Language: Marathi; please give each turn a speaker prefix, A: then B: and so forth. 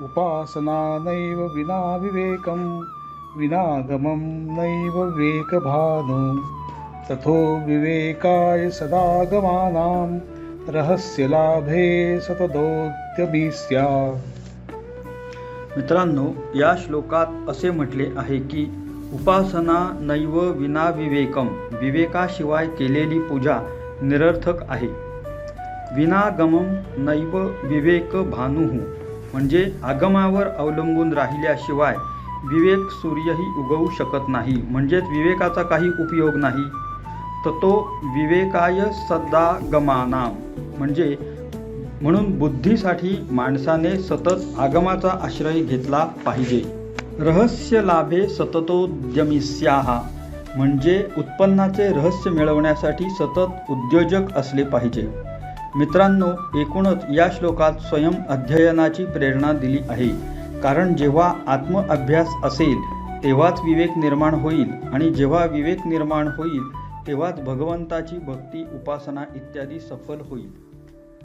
A: उपासना नैव विना विवेकं विनागमं नैव विवेकभानु तथो विवेकाय सदागमानां रहस्यलाभे सततोद्यमी स्यात्.
B: मित्रांनो, या श्लोकात असे म्हटले आहे की उपासना नैव विना विवेकम, विवेकाशिवाय केलेली पूजा निरर्थक आहे. विनागमम नैव विवेक भानुः, म्हणजे आगमावर अवलंबून राहिल्याशिवाय विवेक सूर्यही उगवू शकत नाही, म्हणजेच विवेकाचा काही उपयोग नाही. ततो विवेकाय सदागमानां, म्हणजे म्हणून बुद्धीसाठी माणसाने सतत आगमाचा आश्रय घेतला पाहिजे. रहस्य लाभे सततोद्यमिस्याः, म्हणजे उत्पन्नाचे रहस्य मिळवण्यासाठी सतत उद्योजक असले पाहिजे. मित्रांनो, एकूणच या श्लोकात स्वयं अध्ययनाची प्रेरणा दिली आहे. कारण जेव्हा आत्मअभ्यास असेल तेव्हाच विवेक निर्माण होईल, आणि जेव्हा विवेक निर्माण होईल तेव्हाच भगवंताची भक्ती, उपासना इत्यादी सफल होईल.